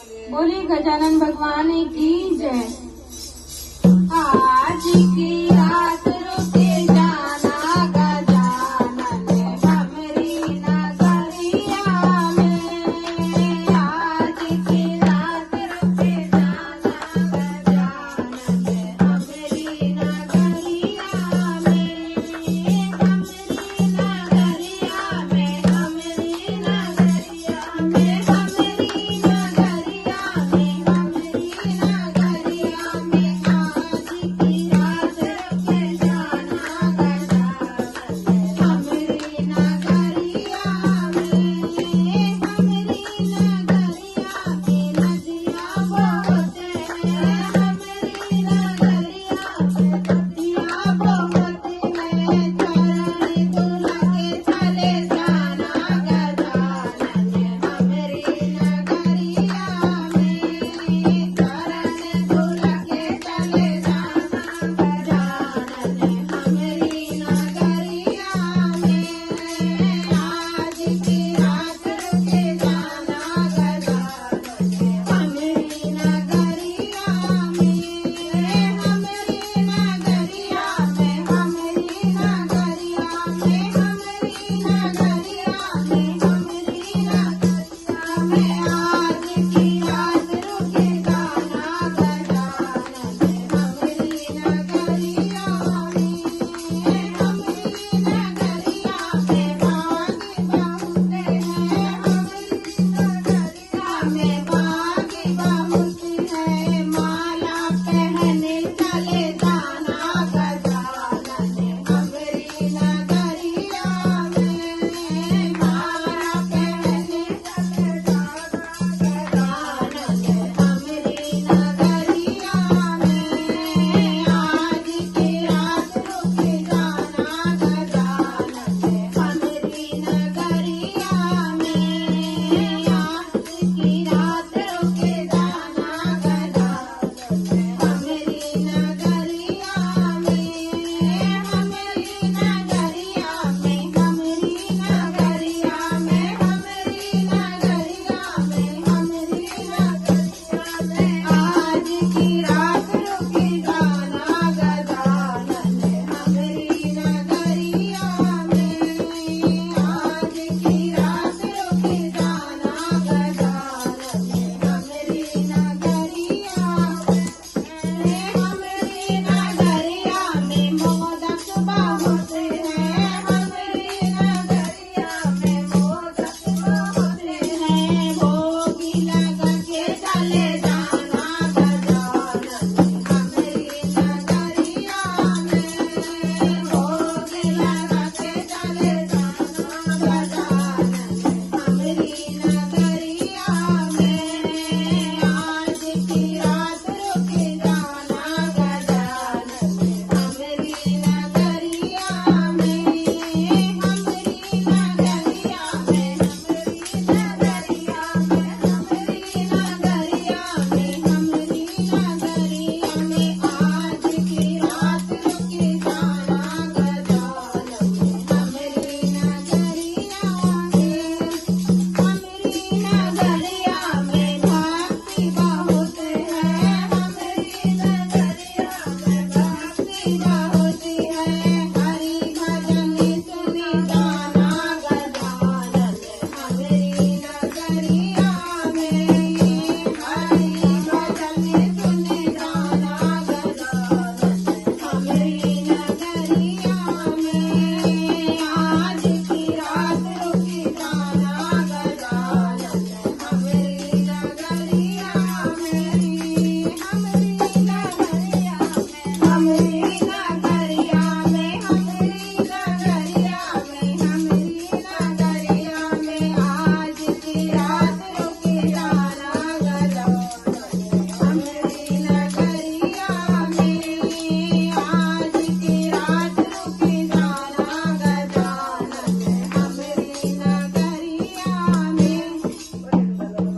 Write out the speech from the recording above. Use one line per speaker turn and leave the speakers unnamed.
बोले गजानन भगवान की जय। आज की रात रुके जाना गजानन हमरी नगरिया में। आज की रात रुके जाना गजानन हमरी नगरिया में। हमरी नगरिया में, हमरी नगरिया में, हमरी नगरिया में, हमरी नगरिया में। आज की रात रुके जाना गजानन हमरी नगरिया में। हमरी नगरिया में नदियाँ बहुत हैं, हमरी नगरिया में नदियाँ बहुत हैं। चरण तुला के चले जाना गजानन हमरी नगरिया में। चरण तुला के चले जाना गजानन हमरी नगरिया में। आज की रात रुके जाना गजानन हमरी नगरिया में। हमरी नगरिया में, हमरी नगरिया में, हमरी नगरिया में, हमरी नगरिया में। आज की रात रुके जाना गजानन हमरी नगरिया में। हमरी नगरिया में बाग बहुत हैं, हमरी नगरिया में बाग बहुत हैं। माला पहने चले जाना गजानन हमरी नगरिया में। माला पहने चले जाना गजानन हमरी नगरिया में। आज की रात रुके जाना गजानन हमरी नगरिया में। आज की रात रुके जाना गजानन हमरी नगरिया में। हमरी नगरिया में, हमरी नगरिया में, हमरी नगरिया में, हमरी नगरिया में। आज की रात रुके जाना गजानन हमरी नगरिया में। आज की रात रुके जाना गजानन हमरी नगरिया में। हमरी नगरिया में मोदक बहुत हैं, हमरी नगरिया में मोदक बहुत हैं। भोग लगा के चले